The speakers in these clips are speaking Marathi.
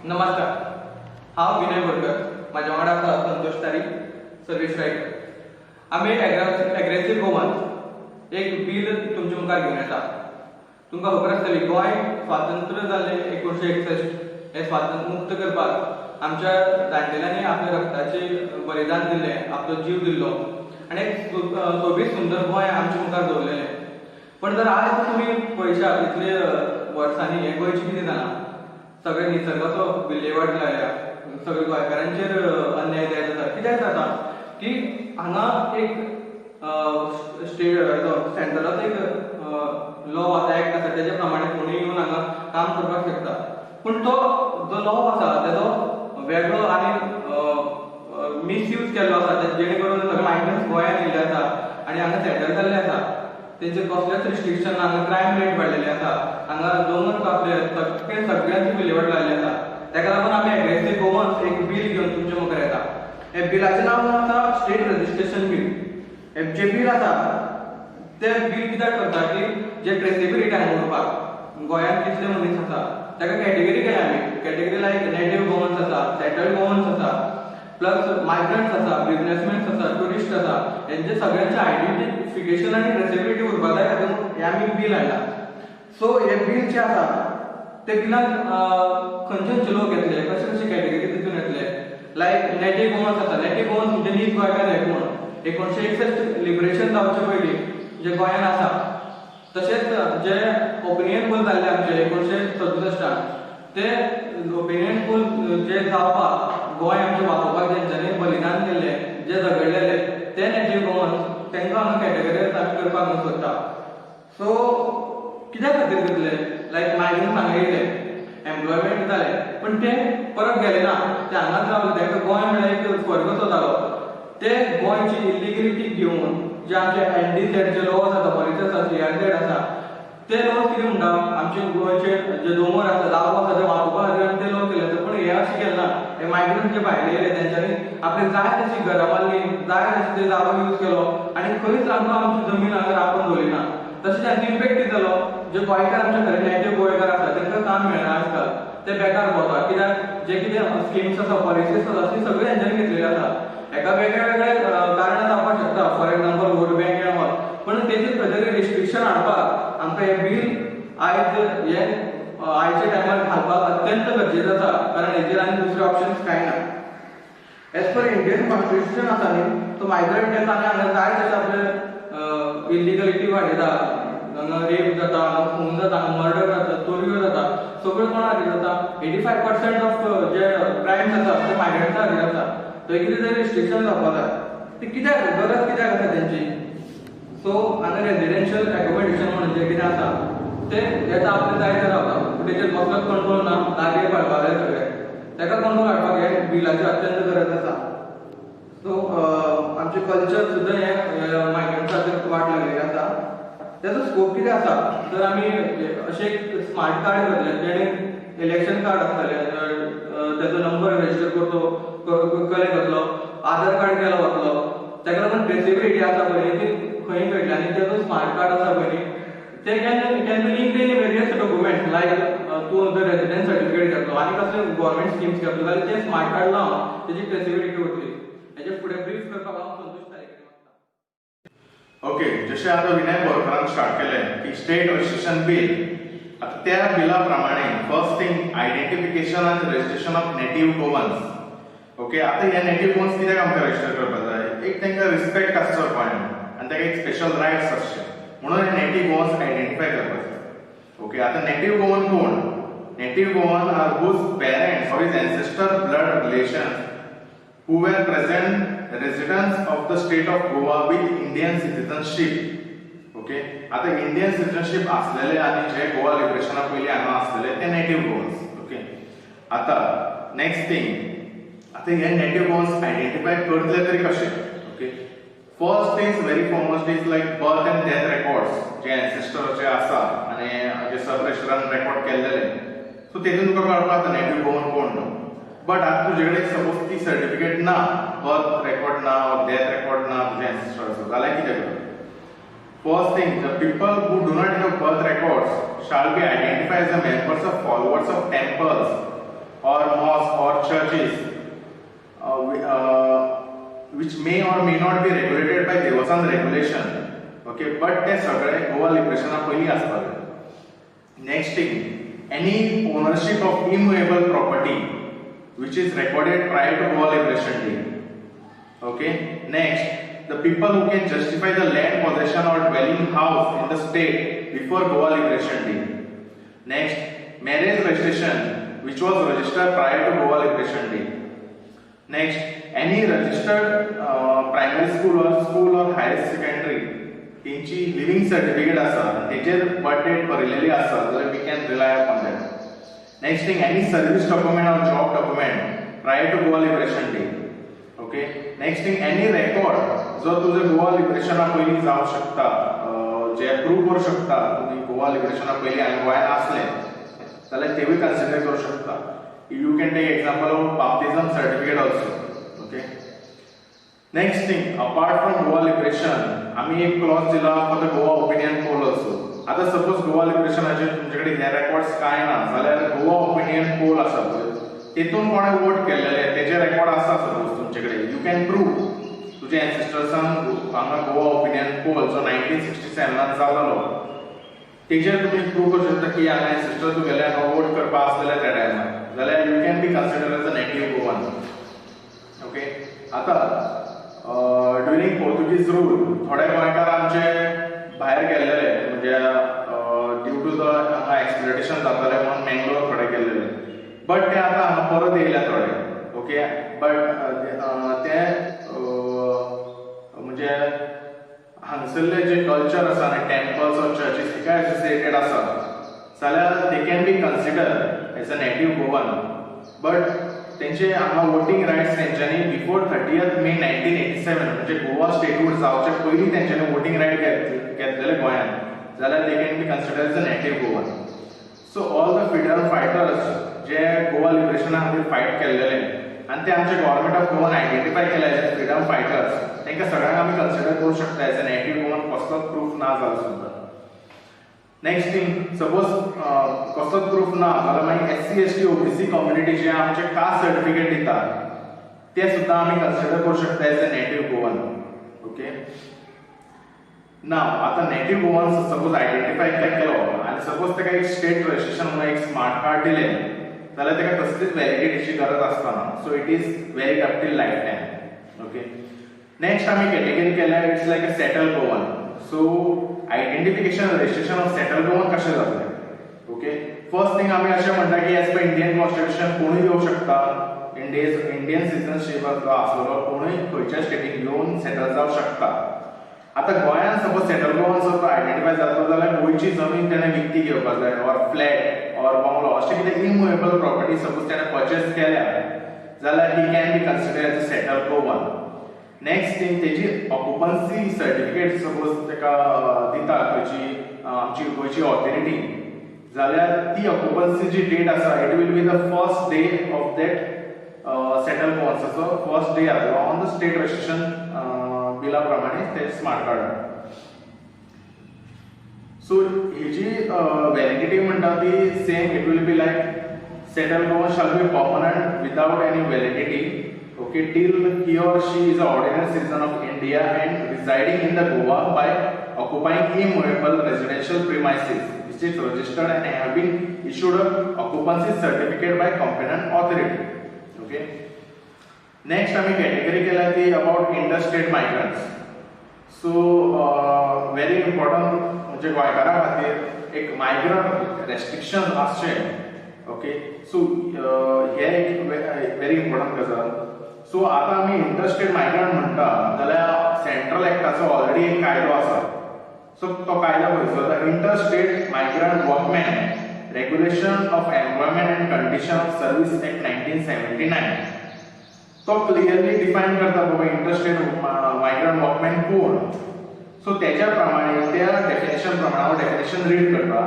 नमस्कार, हांव विनय बोरकर. म्हाज्या वांगडा आसा संतोष तारी, सर्विस रायटर. आमी एग्रेसीव गोवन एक बील तुमचे मुखार घेवन येता. तुमकां खबर आसतली, गोंय स्वातंत्र्य जाल्लें 1961. हें स्वातंत्र्य मुक्त करपाक आमच्या जाणटेल्यांनी आपल्या रक्ताचें बलिदान दिल्लें, आपलो जीव दिल्लो आनी एक सोबीत सुंदर गोंय आमच्या मुखार दवरलेलें. पण जर आज तुमी पळयशात इतले वर्सांनी हें गोंयचें कितें जालां, सगळे निसर्गाचो विल्हेवाट लायल्या, सगळे गोंयकारांचेर अन्याय जाता. कित्याक जाता की हांगा एक सेंट्रलाचो एक लॉ आसा, एक्ट आसा, तेजे प्रमाणे कोणूय येवन हांगा काम करपाक शकता. पूण तो जो लॉ आसा तेजो वेगळो आनी मिसयूज केल्लो आसा, जेणे करून सगळे मायग्रंट्स गोंयांत येयल्ले आसा आनी हांगा सेटल जाल्ले आसा. तेंचे कसलेच रिस्ट्रिक्शन, हांगा क्रायम रेट वाडलेली आसा, हांगा दोंगर कापले, सगळ्यांची विल्हेवाट लायल्ली आसा. ताका लागून आमी एग्रेसीव गोवन्स एक बील घेवन तुमचे मुखार येता. हे बिलाचें नांव आसा स्टेट रजिस्ट्रेशन बील. हे जे बील आसा तें बील कित्याक करता की जे ट्रेसेबिलिटी हांगा उरपाक गोंयांत कितले मनीस आसा ताका कॅटेगरी केल्या आमी. कॅटेगरी लायक नेटिव्ह गोवन्स आसा, सेटल्ड गोवन्स आसा, प्लस मायग्रंट्स आसा, बिझनेसमॅन्स आसा, टुरिस्ट आसा. हेंचे सगळ्यांचे आयडेंटिफिकेशन आनी ट्रेसेबिलिटी उरपा जाय खातीर हें आमी बील हाडला. सो हे बील जे आसा ते बिलान खंयचे लोक येतले, कशे कशे कॅटेगरी तितून येतले. लायक नेटिव्ह गोवन्स आसा. नेटिव्ह गोवन्स म्हणजे नीज गोंयकार एकूण 1961 लिबरेशन जावचे पयलीं जे गोंयांत आसा. तशेंच जे ओपिनियन पोल जाल्ले आमचे 1967 ते ओपिनियन पोल जे जावपाक गोंय आमचें वाचोवपाक जेंच्यांनी बलिदान केल्लें, जे झगडलेले ते नेटिव्ह गोवन्स तांकां हांगा कॅटेगरायज आमी करपाक सोदता. सो कित्याक खातीर दितले, लायक मायग्रंट्स हांगा येयले, एम्प्लॉयमेंट जालें, पण ते परत गेले ना, ते हांगाच रावले. तांकां गोंय म्हणल्यार एक स्वर्गसो जालो. ते गोंयची इलिगलिटी घेवन जे आमचे NDZ जे लॉज आसा, पॉलिसी आसा, CRZ आसा, ते लॉज कितें म्हणटा, आमचे गोंयचे जे दोंगर आसा, जागो आसा, ते वाचोवपा खातीर आमी ते लॉ केले. पण हे अशें केलें ना. हे मायग्रंट जे भायले येयले तेंच्यांनी आपली जाय तशी घरां बांदली, जाय तशी ते जागो यूज केलो आनी खंयच आमकां आमची जमीन हांगा राखून दवरली ना. तशेंच हाचो इम्पॅक्ट कितें जालो, जे गोंयकार आमचे खरे नेटिव्ह गोंयकार आसा तांकां काम मेळना आजकाल. ते बेकार भोंवता. कित्याक जे कितें स्किम्स आसा, पॉलिसीज आसा, ती सगळी हेंच्यांनी घेतलेली आसा. एका वेगळे वेगळे कारणां जावपाक शकता, for example vote bank end all. पण तेचेर खंय तरी रिस्ट्रिक्शन हाडपाक आमकां हें बील आयच्या टायमार घालपाक अत्यंत गरजेचें आसा, कारण हेचेर आनी दुसरे ऑप्शन्स कांय ना. एज पर इंडियन कॉन्स्टिट्यूशन आसा न्ही, तो मायग्रंट येता आनी हांगा जाय तशें आपले इलिगलिटी वाडयता. हांगा रेप जाता, हांगा खून जाता, हांगा मर्डर जाता, चोरयो जाता. सगळें कोणा खातीर जाता? 85% ऑफ जे क्रायम्स आसा ते मायग्रंट्सा खातीर आसा. थंय कितें तरी रिस्ट्रिक्शन जावपाक जाय. ती कित्याक गरज कित्याक आसा तेंची? सो हांगा रेजिडेन्शियल एकोमोडेशन म्हणून जे कितें आसा ते येता आपले जाय ते रावता. तेचेर कसलोच कंट्रोल ना, दागे पडपाक जाय सगळे. ताका कंट्रोल हाडपाक हे बिलाची अत्यंत गरज आसा. सो आमचे कल्चर सुद्दां हे मायग्रंट्सा खातीर वाट लागलेली आसा. तेजो स्कोप कितें आसा? तर आमी अशें एक स्मार्ट कार्ड करतले, जेणे इलेक्शन कार्ड आसतले, तेजो नंबर रजिस्टर करतो कलेक्ट जातलो, आधार कार्ड केलो वतलो. ताका लागून ट्रेसेबिलिटी आसा पळय ती खंय कळटली. आनी तेजो स्मार्ट कार्ड आसा पळय न्ही, ते can be linked in various documents. Like तूं जर रेजिडेंस सर्टिफिकेट घेतलो आनी कसले गव्हर्मेंट स्किम्स घेतलो जाल्यार ते स्मार्ट कार्ड लावन तेजी ट्रेसेबिलिटी उरतली. हेजे फुडें ब्रीफ करपाक हांव संतोष तारेकर मागता. ओके, जशें आतां विनय बोरकारान स्टार्ट केलें की स्टेट रजिस्ट्रेशन बील. आतां त्या बिला प्रमाणे फर्स्ट थिंग आयडेंटिफिकेशन आनी registration of native Goans. Okay, आतां हे नेटिव्ह गोवन्स कित्याक आमकां रजिस्टर करपाक जाय? एक तांकां रिस्पेक्ट आसचो गोंयांत आनी ताका एक स्पेशल रायट्स आसचे, म्हणून हे नेटिव्ह गोवन्स आयडेंटिफाय करपाक जाय. ओके, आतां नेटिव्ह गोवन कोण? Native Goan are whose parents or his ancestor blood relations who were present residents of the state of Goa with Indian citizenship. Okay, आता इंडियन सिटीजनशिप असलेले आणि जे गोवा लिबरेशना पयलीं हांगा असलेले ते नेटिव्ह गोवन्स. ओके, आता नेक्स्ट थिंग, आता हे नेटिव्ह गोवन्स आयडेंटिफाय करतले तरी कशे? Okay, first is very foremost is like birth end death records जे एन्सेस्टरचे आसा आनी जे सब रजिस्टरान रेकॉर्ड केल्लेले, सो तेतून तुका कळपाक जाता नेटिव्ह गोवन कोण न्हू. बट आता तुजे कडेन सपोज ती सर्टिफिकेट ना, बर्थ रेकॉर्ड ना और डेथ रेकॉर्ड ना तुजे एन्सेस्टरचो, जाल्यार कितें करप? First thing, the people who do not have birth records shall be identified as the members of followers of temples or mosques or churches, which may or may not be regulated by Devasan regulation. Okay, but ते सगळे गोवा लिबरेशना पयली आसताले. Next thing, any ownership of immovable property which is recorded prior to Goa Liberation Day. Okay, next. The people who can justify the land possession or dwelling house in the state before Goa Liberation Day. Next, marriage registration which was registered prior to Goa Liberation Day. Next, any registered primary school or higher secondary तेंची living certificate asa तेचेर birth date बरयलेली asa जाल्यार we can rely upon that. Next thing, any service document or job document prior to Goa Liberation Day. Okay, next thing, any record जो तुझे गोवा लिबरेशना पयली जावं शकता, जे प्रूव करू शकता तुम्ही गोवा लिबरेशना पयली हांवें गोंयांत आसले जाल्यार तेवूय कन्सिडर करू शकता. You can take example of baptism certificate also. Okay, next thing, apart from Goa liberation आम्ही एक क्लॉज दिला for the Goa opinion poll also. आता सपोज गोवा लिबरेशनाचे तुमचे कडेन हे रेकॉर्ड्स काय ना जाल्यार गोवा ओपिनियन पोल आसा पळय तेतून कोणे वोट केल्लेले तेजे रेकॉर्ड आसा सपोज तुमचे कडेन, यू कॅन प्रूव तुझे एन्सेस्टर्सान हांगा गोवा ओपिनियन पोल जो 1967 जाल्लो तेजेर तुमी प्रूव करू शकता की हांगा एन्सेस्टर तुगेले हांगा वोट करपा आसलेले त्या टायमार, जाल्यार you can be consider as a native Goan. Okay, आता ड्युरिंग पोर्तुगीज रूल थोडे गोंयकार आमचे भायर गेल्लेले, म्हणजे ड्यू टू द हांगा एक्सप्लॉयटेशन जातालें म्हणून मँगलोर थोडे गेल्लेले, बट ते आतां हांगा परत येयल्या थोडे. ओके, बट ते म्हणजे हांगसरले जे कल्चर आसा आनी टेम्पल्स और चर्चीस तिका एसोसिएटेड आसा जाल्यार they can be consider as a native Goan. But तेंचे हांगा वोटींग रायट्स तेंच्यांनी बिफोर 30th May 1987 म्हणजे गोवा स्टेटहूड जावचे पयलीं तेंच्यांनी वोटींग रायट घेतलेले गोंयांत, जाल्यार they can be consider as a native Goan. So all the freedom fighters जे गोवा लिबरेशना खातीर फायट केल्लेले आनी ते आमचे गव्हर्नमेंट ऑफ गोवान आयडेंटिफाय केले एज फ्रीडम फायटर्स, तांकां सगळ्यांक आमी कन्सिडर करू शकता एज अ नेटिव्ह गोवन कसलोच प्रूफ ना जालो सुद्दां. नेक्स्ट थिंग, सपोज कसलोच प्रूफ ना जाल्यार मागीर SC ST OBC कम्युनिटी जे आमचे कास्ट सर्टिफिकेट दितात ते सुद्दां आमी कन्सिडर करू शकता as a native Goan. Okay, नाव आता नेटिव्ह गोवन्स सपोज आयडेंटिफाय केलो आनी सपोज ताका एक स्टेट रजिस्ट्रेशन म्हणून एक स्मार्ट कार्ड दिलें जाल्यार ताका कसलीच व्हॅलिडिटीची गरज आसना, so it is valid up till lifetime. Okay, next आमी कॅटेगरी केल्यार it's like a settle Goan. So identification registration of settle Goan कशें जातलें? ओके, फर्स्ट थिंग आमी अशें म्हणटा की एज पर इंडियन कॉन्स्टिट्यूशन कोणूय येवं शकता, इंडियन सिटीजनशीप आसलेलो कोणूय खंयच्या स्टेटीक येवन सेटल जावं शकता. आता गोंयांत सपोज सेटल गोवन जर आयडेंटिफाय जातलो जाल्यार गोंयची जमीन तेणें विकती घेवपाक जाय और फ्लॅट और बंगलो अशें कितें इममुवेबल प्रॉपर्टी सपोज तेणें परचेस केल्या जाल्यार ही can be consider as a settle Goan. Next thing, तेजी ऑक्युपन्सी सर्टिफिकेट सपोज ताका दिता खंयची आमची गोंयची ऑथॉरिटी जाल्यार ती ऑक्युपन्सी जी डेट आसा it will be the first day of that settle गोवन्साचो फर्स्ट डे जातलो ऑन द स्टेट रजिस्ट्रेशन बिला प्रमाणे ते स्मार्ट कार्ड. सो हेची व्हॅलिडिटी म्हणटा ती same, it will be like settle Goan shall be permanent without any validity. Okay, till he or she is an ordinary citizen of India and residing in the Goa by occupying immovable residential premises which is registered and have been issued a occupancy certificate by competent authority. Okay, next आमी कॅटेगरी केल्या ती about interstate migrants. So very important म्हणजे गोंयकारां खातीर एक मायग्रंट रेस्ट्रिक्शन आसचें. ओके, सो हे एक व्हेरी इम्पॉर्टंट गजाल. सो आतां आमी इंटरस्टेट मायग्रंट म्हणटा जाल्यार सेंट्रल एक्टाचो ऑलरेडी एक कायदो आसा. सो तो कायदो खंयचो? The interstate migrant workman regulation of employment and condition of service act 1979 तो क्लियरली डिफाइन करता बाबा इंटरस्टेट मायग्रंट वर्कमॅन कोण. सो त्याच्या प्रमाणे त्या डेफिनेशन प्रमाणे हांव डेफिनेशन रीड करता.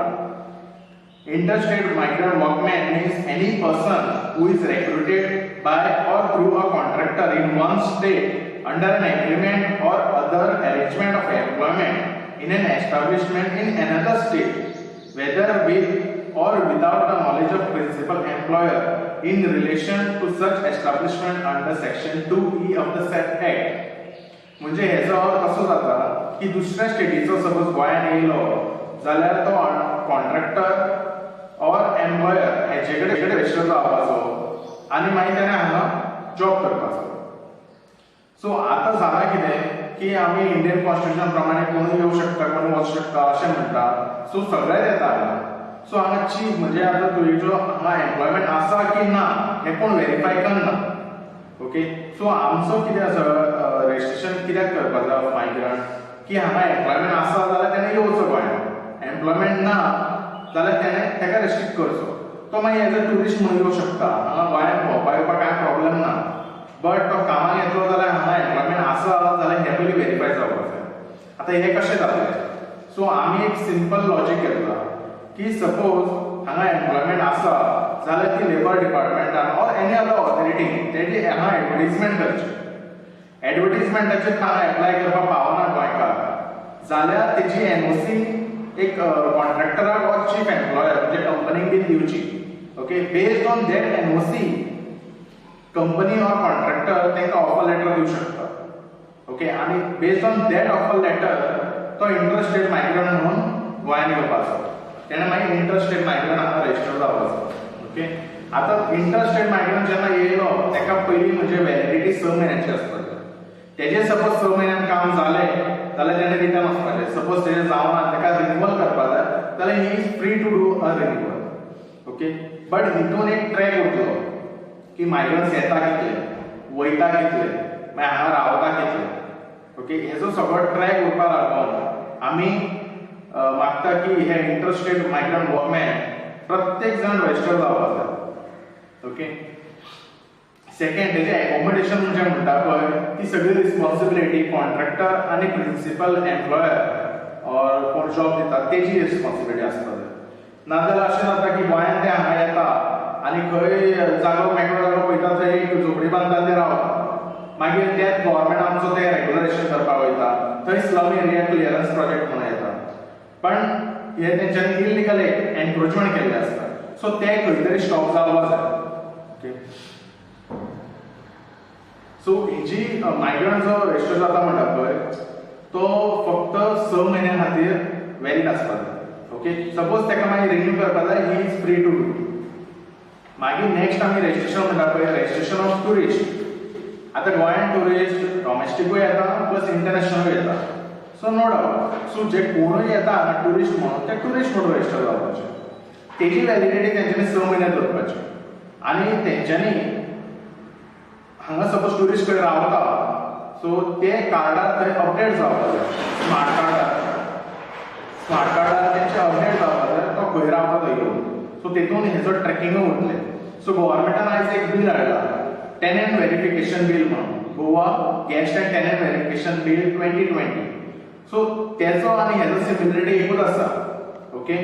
Interstate migrant workman means any person who is recruited by or through a contractor in one state under an agreement or other arrangement of employment in an establishment in another state, whether with or without the knowledge of principal employer in relation to such establishment under section 2E of the said act. म्हणजे हेचो अर्थ कसो जाता की दुसऱ्या स्टेटीचो सपोज गोंयान येयलो जाल्यार तो कॉन्ट्रॅक्टर और एम्प्लॉयर हेचे कडेन रजिस्टर जावपाचो आनी मागीर ताणें हांगा जॉब करपाचो. सो आतां जाला कितें की आमी इंडियन कॉन्स्टिट्यूशन प्रमाणे कोणूय येवं शकता कोणूय वचूं शकता अशें म्हणटा. सो सगळेच येता हांगा. सो हांगा चीफ म्हणजे आतां तुवें हांगा एम्प्लॉयमेंट आसा की ना हें कोण व्हेरीफाय करना. ओके. सो आमचो कितें आसा रजिस्ट्रेशन कित्याक करपाक जाय मायग्रंट की हांगा एम्प्लॉयमेंट आसा जाल्यार ताणें येवचो गोंयांत. एम्प्लॉयमेंट ना जाल्यार ताणें ताका रेस्ट्रिक्ट करचो. तो मागीर एज अ ट्युरिस्ट म्हणून येवं शकता हांगा गोंयांत भोंवपाक येवपाक कांय प्रॉब्लेम ना. बट तो कामाक येतलो जाल्यार हांगा एम्प्लॉयमेंट आसा जाल्यार हें पयलीं व्हेरीफाय जावपाक जाय. आतां हें कशें जातलें. सो आमी एक सिंपल लॉजीक घेतला की सपोज हांगा एम्प्लॉयमेंट आसा जाल्यार ती लेबर डिपार्टमेंटान ऑर एनी अदर ऑथॉरिटीन तेजी हांगा एडवर्टिजमेंट करची. एडवर्टिजमेंटाचेर हांगा एप्लाय करपाक पावना गोंयकार जाल्यार तेजी एनओसी एक कॉन्ट्रॅक्टराक और चीफ एम्प्लॉयर म्हणजे कंपनीक बी दिवची. Okay. Based on that NOC company or contractor तांकां ऑफर लेटर दिवं शकता. ओके. आनी based on that offer letter तो इंटरस्टेट मायग्रंट म्हणून गोंयांत येवपाचो. तेणें मागीर इंटरस्टेट मायग्रंट हांगा रजिस्टर जावपाचो. ओके. आतां इंटरस्टेट मायग्रंट जेन्ना येयलो ताका पयलीं म्हणजे वॅलिडिटी 6 म्हयन्याची आसताली. तेजे सपोज 6 म्हयन्यान काम जालें जाल्यार तेणें रिटर्न वचपाचें. सपोज तेजें जावना ताका रिन्यूवल करपाक जाय जाल्यार he is free to do a renewal. Okay. But हितून एक ट्रॅक उरलो की मायग्रंट्स येता कितले वयता कितले मागीर हांगा रावता कितले. ओके. हेजो सगळो ट्रॅक उरपाक लागून आमी मागता की हे इंटरस्टेट मायग्रंट वर्कमॅन प्रत्येक जाण रजिस्टर जावपाक जाय. ओके. सेकंड तेजे एकोमोडेशन म्हणजे म्हणटा पळय ती सगळी रिस्पॉन्सिबिलिटी कॉन्ट्रॅक्टर आनी प्रिन्सिपल एम्प्लॉयर और कोण जॉब दिता तेजी रिस्पॉन्सिबिलिटी आसता. नाजाल्यार अशें जाता की गोंयांत ते हांगा येता आनी खंय जागो मेकळो जागो पळयता थंय एक झोपडी बांदता ते रावता. मागीर तेच गव्हर्मेंट आमचो ते रेग्युलरेशन करपाक वयता थंय स्लम एरिया क्लियरन्स प्रोजेक्ट म्हणून येता. पण हे तेंच्यांनी इल्लिगल एन्क्रोचमेंट केल्लें आसता. सो ते खंय तरी स्टॉप जावपाक जाय. ओके. सो हेजी मायग्रंट जो रजिस्टर जाता म्हणटा पळय तो फक्त 6 म्हयन्यां खातीर वॅलीड आसपाक जाय. ओके. सपोज ताका मागीर रिन्यू करपाक जाय he is free to do. मागीर नेक्स्ट आमी रजिस्ट्रेशन म्हणटा पळय रजिस्ट्रेशन ऑफ ट्युरिस्ट. आतां गोंयांत ट्युरिस्ट डॉमेस्टिकूय येता प्लस इंटरनॅशनलूय येता. So no doubt. सो जे कोणूय येता हांगा ट्युरिस्ट म्हणून ते ट्युरिस्ट म्हणून रजिस्टर जावपाचे. तेजी वॅलिडिटी तेंच्यांनी 6 म्हयने दवरपाची. आनी तेंच्यांनी हांगा सपोज ट्युरिस्ट कडेन रावता सो ते कार्डार थंय अपडेट जावपाक जाय. स्मार्ट कार्डार तेंचे अपडेट जावपाक जाय तो खंय रावता थंय येवन. सो तेतून हेजो ट्रॅकिंगूय उरलें. सो गव्हर्मेंटान आयज एक बील हाडला टेनंट व्हेरिफिकेशन बील म्हणून Goa guest end tenant verification bill 2020. So तेजो आनी हेजो सिमिलरिटी एकूच आसा. ओके.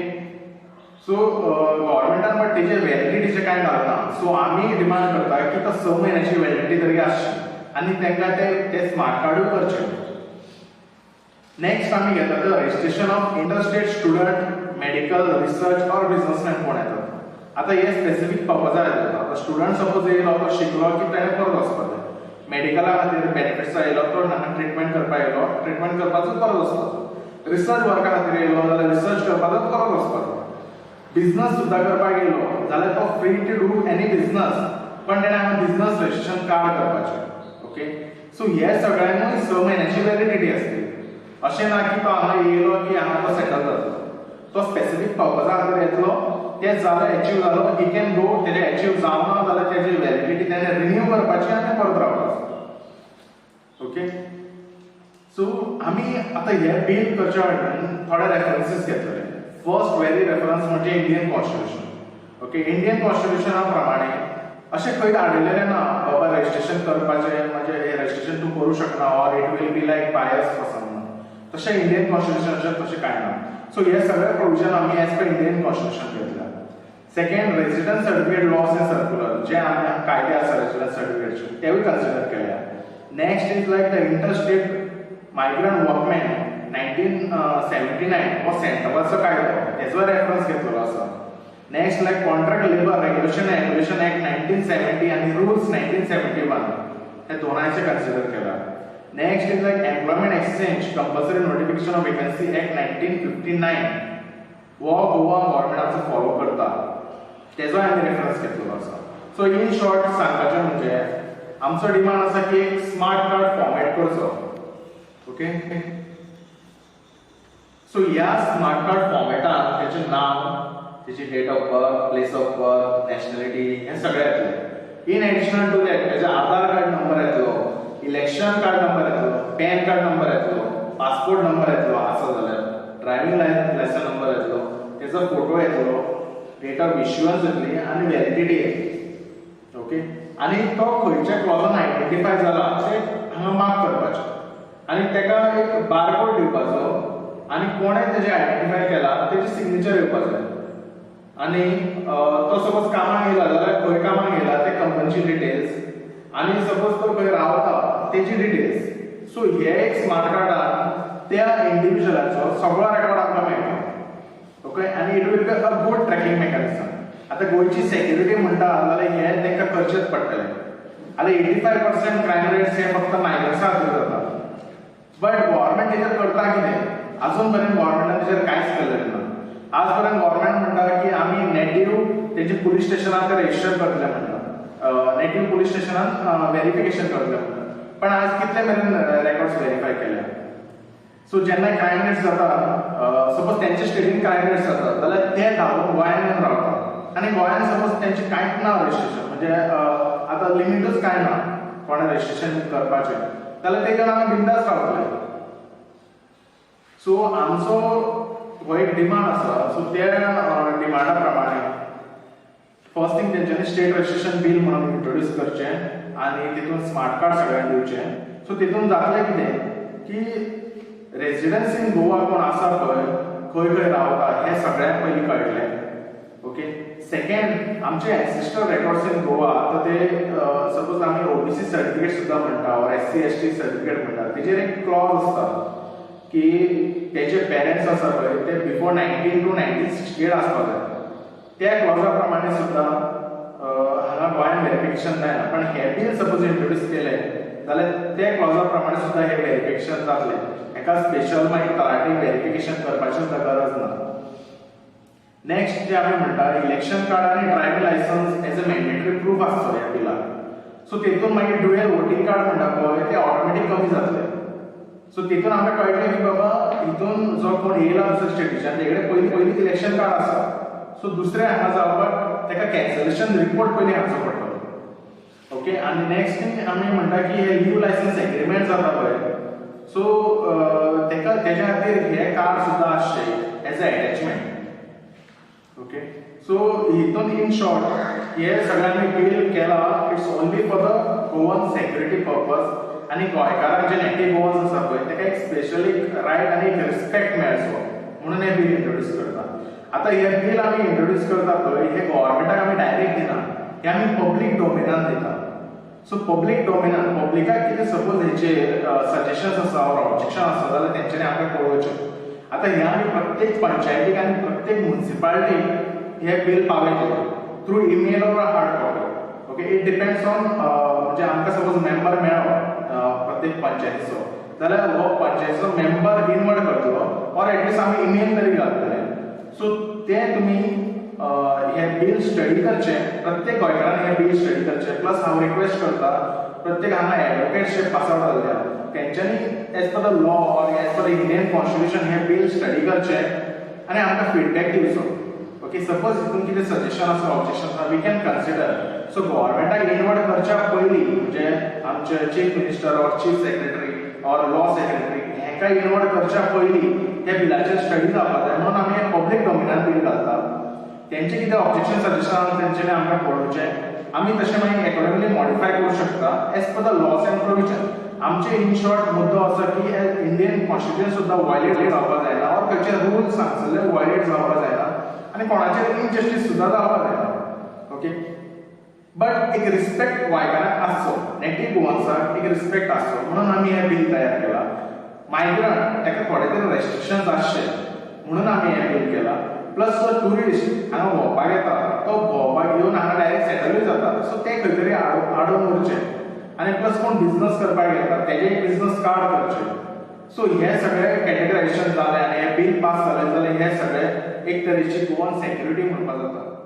सो गव्हर्मेंटान बट तेजे वॅलिडिटीचे कांय घालना. सो आमी डिमांड करता की तो 6 म्हयन्याची वॅलिडिटी तरी आसची आनी तांकां ते स्मार्ट कार्डूय करचें. नेक्स्ट आमी घेता तो registration of interstate student medical research और बिझनेसमॅन कोण येता. आतां हे स्पेसिफीक पर्पजार येता. आतां स्टुडंट सपोज येयलो तो शिकलो की ताणें परत वचपाक जाय. मेडिकला खातीर बेनिफिट्स येयलो तो हांगा ट्रिटमेंट करपाक येयलो ट्रिटमेंट करपाचो परत वचपाचो. रिसर्च वर्का खातीर येयलो जाल्यार रिसर्च करपाचो परत वचपाचो. बिझनेस सुद्दां करपाक येयलो जाल्यार तो free to do any business पण ताणें हांगा बिझनेस रजिस्ट्रेशन कार्ड करपाचें. ओके. सो हे सगळ्यांकूय 6 म्हयन्याची वॅलिडिटी आसतली. अशें ना की तो हांगा येयलो की हांगा तो सेटल जातलो. तो स्पेसिफीक पर्पजा खातीर येतलो ते जालें एचीव जालो ही कॅन गो तेजें एचीव जावना जाल्यार तेजी वॅलिडिटी ताणें रिन्यू करपाची आनी परत रावपाचो. ओके. सो आमी आतां हे बील करचे वाटेन थोडे रेफरन्सीस घेतले. फर्स्ट व्हेरी रेफरन्स म्हणजे इंडियन कॉन्स्टिट्यूशन. ओके, इंडियन कॉन्स्टिट्यूशना प्रमाणे अशें खंय आडिल्लें ना बाबा रजिस्ट्रेशन करपाचें म्हणजे हे रजिस्ट्रेशन तूं करूं शकना or it will be like bias for someone. तशें इंडियन कॉन्स्टिट्यूशनाचें तशें कांय ना. सो हे सगळे प्रोविजन आमी एज पर इंडियन कॉन्स्टिट्यूशन घेतल्या. Second, residence certificate laws and circular जे आमी कायदे आसा रेजिडेंस सर्टिफिकेटचे तेवूय कन्सिडर केल्या. Next is like the interstate migrant workman 1979 हो सेंट्रलाचो कायदो तेजो रेफरन्स घेतलेलो आसा. Next like contract labour regulation act 1970 आनी रूल्स 1971 हे दोनांचे कन्सिडर केला. Next is like employment exchange compulsory notification of vacancy act 1959 हो गोवा गव्हर्नमेंटाचो फॉलो करता तेजो आमी रेफरन्स घेतलेलो आसा. सो इन शॉर्ट सांगपाचें म्हणजे आमचो डिमांड आसा की एक स्मार्ट कार्ड फॉर्मेट करचो. ओके, सो ह्या स्मार्ट कार्ड फॉर्मेटान तेचें नांव, तेची date of birth, place of birth, nationality हे सगळे येतले. इन एडिशनल टू दॅट तेजो आधार कार्ड नंबर येतलो, इलेक्शन कार्ड नंबर येतलो, पॅन कार्ड नंबर येतलो, पासपोर्ट नंबर येतलो आसा जाल्यार, ड्रायव्हिंग लायसन्स नंबर येतलो, तेजो फोटो येतलो, डेट ऑफ इश्युअन्स येतली आनी व्हॅलिडिटी येतली. ओके, आनी तो खंयच्या क्लॉजान आयडेंटिफाय जाला ते हांगा मार्क करपाचें आनी तेका एक बारकोड दिवपाचो आनी कोणें तेजें आयडेंटिफाय केला तेजी सिग्नेचर येवपाक जाय. आनी तो सपोज कामाक येयला जाल्यार खंय कामाक येयला ते कंपनीची डिटेल्स आनी सपोज तो खंय रावता तेजी डिटेल्स. सो हे एक स्मार्ट कार्डान त्या इंडिविज्युअलाचो सगळो रेकॉर्ड आमकां मेळटा. ओके, आनी it will be a good tracking mechanism. आतां गोंयची सेक्युरिटी म्हणटा जाल्यार हे तांकां करचेच पडटलें. आतां 85% क्रायम रेट्स हे फक्त मायग्रंट्सा खातीर जाता. बट गव्हर्नमेंट हेजेर करता कितें? अजून पर्यंत गव्हर्नमेंटान तेजेर कांयच केलेलें ना. आज पर्यंत गव्हर्नमेंट म्हणटा की आमी नेटिव्ह तेजे पुलीस स्टेशनार ते रजिस्टर करतले म्हणटा, नेटिव्ह पुलीस स्टेशनान व्हेरिफिकेशन करतले म्हणटा. पण आज कितले मेरेन रेकॉर्ड्स व्हेरीफाय केल्या? सो जेन्ना क्रायम रेट्स जाता, सपोज तेंचे स्टेटीन क्रायम रेट्स जाता जाल्यार ते धांवून गोंयान येवन रावता आनी गोंयान सपोज तेंचे कांयच ना रजिस्ट्रेशन म्हणजे आतां लिमिटूच कांय ना कोणें रजिस्ट्रेशन करपाचें जाल्यार तेका आमी बिंदास रावतले. सो आमचो हो एक डिमांड आसा. सो त्या डिमांडा प्रमाणे फर्स्ट थिंग तेंच्यांनी स्टेट रजिस्ट्रेशन बिल म्हणून इंट्रोड्यूस करचें आनी तितून स्मार्ट कार्ड सगळ्यांक दिवचें. सो तितून जातलें कितें की रेजिडेंस इन गोवा कोण आसा पळय, खंय खंय रावता हें सगळ्यांक पयलीं कळटलें. ओके, सेकंड आमचे एन्सेस्ट्रल रेकॉर्ड्स इन गोवा आतां ते सपोज आमी ओबीसी सर्टिफिकेट सुद्दां म्हणटा ऑर SC ST सर्टिफिकेट म्हणटा तेजेर एक क्लॉज आसता की तेजे पेरेंट्स आसा पळय ते बिफोर 19 to 1968 आसपाक जाय. त्या क्लॉजा प्रमाणे सुद्दां हांगा गोंयान व्हेरिफिकेशन जायना. पण हे बील सपोज इंट्रोड्यूस केले जाल्यार त्या क्लॉजा प्रमाणे सुद्दां हे व्हेरिफिकेशन जातलें. हेका स्पेशल मागीर तलाटी व्हेरिफिकेशन करपाची सुद्दां गरज ना. नेक्स्ट जे आमी म्हणटा इलेक्शन कार्ड आनी driving licence as a mandatory proof आसचो ह्या बिलान. सो तितून मागीर ड्युएल वोटिंग कार्ड म्हणटा पळय ते ऑटोमॅटीक कमी जातले. सो तितून आमकां कळटलें की बाबा हितून जो कोण येयला दुसऱ्या स्टेटीच्यान तेगेडे पयलींच इलेक्शन कार्ड आसा. सो दुसरे हांगा जावपाक तेका कॅन्सलेशन रिपोर्ट पयलीं हाडचो पडटलो. ओके, आनी नेक्स्ट थिंग आमी म्हणटा की हे लीव लायसन्स एग्रीमेंट जाता पळय सो तेका तेज्या खातीर हे कार्ड सुद्दां आसचें as a attachment. Okay, so हितून इन शॉर्ट हे सगळ्यांनी बिल केला it's only for the Goan security purpose आनी गोंयकारांक जे नेटिव्ह गोवन्स आसा पळय तेका एक स्पेशली रायट आनी एक रिस्पेक्ट मेळचो म्हणून हे बिल इंट्रोड्यूस करता. आतां हे बिल आमी इंट्रोड्यूस करता पळय हे गव्हर्नमेंटाक आमी डायरेक्ट दिना, हे आमी पब्लीक डोमेनान दिता. सो पब्लीक डोमेनान पब्लिकाक कितें सपोज हेचेर सजेशन्स आसा ऑर ऑब्जेक्शन आसा जाल्यार तेंच्यांनी आमकां कळोवचें. आतां हे आमी प्रत्येक पंचायतीक आनी प्रत्येक म्युनिसिपालिटीक हे बिल पावयतले through email or hard copy. Okay, it depends on म्हणजे आमकां सपोज मेंबर मेळ्ळो प्रत्येक पंचायतीचो जाल्यार हो पंचायतीचो मेंबर इनवर्ड करतलो ऑर एटलिस्ट आमी ईमेल तरी घालतले. सो ते तुमी हे बिल स्टडी करचें, प्रत्येक गोंयकारान हे बिल स्टडी करचें. प्लस हांव रिक्वेस्ट करता प्रत्येक हांगा एडवोकेट्स जे पास आउट जाल्ले तेंच्यांनी as per the law or as per the Indian constitution हे बिल स्टडी करचें आनी आमकां फीडबॅक दिवचो. ओके, सपोज हितून कितें सजेशन आसा ऑब्जेक्शन आसा वी कॅन कन्सिडर. सो गव्हर्नमेंटाक इनवर्ड करच्या पयलीं म्हणजे आमचे chief minister or chief secretary or law secretary हेका इनवर्ड करच्या पयलीं ह्या बिलाचेर स्टडी जावपाक जाय म्हणून आमी हें पब्लीक डॉमिनान बील घालता तेंचे कितें ऑब्जेक्शन सजेशन तेंच्यांनी आमकां कळोवचें आमी तशें मागीर अकॉर्डिंगली मॉडिफाय करूं शकता as per the loss end provision आमचे इन शॉर्ट मुद्दो असो की इंडियन कॉन्स्टिट्युशन सुद्दां वायलेट जावपाक जायना ऑर खंयचे रुल्स सांगसले वायलेट जावपाक जायना आनी कोणाचेर इनजस्टीस सुद्दां जावपाक जायना ओके बट एक रिस्पेक्ट गोंयकारांक आसचो नेटिव्ह गोवन्साक एक रिस्पेक्ट आसचो म्हणून आमी हें बील तयार केलां मायग्रंट ताका थोडे तरी रेस्ट्रिक्शन्स आसचे म्हणून आमी हें बील केलां प्लस जो ट्युरिस्ट हांगा भोंवपाक येता तो भोंवपाक येवन हांगा डायरेक्ट सेटलूय जाता सो ते खंय तरी आडोवन उरचें आनी प्लस कोण बिझनस करपाक येता तेजे बिझनस कार्ड करचें सो हे सगळे कॅटेगरायजेशन जालें आनी हें बील पास जालें जाल्यार हे सगळे एक तरेची गोवन सेक्युरिटी म्हणपाक जाता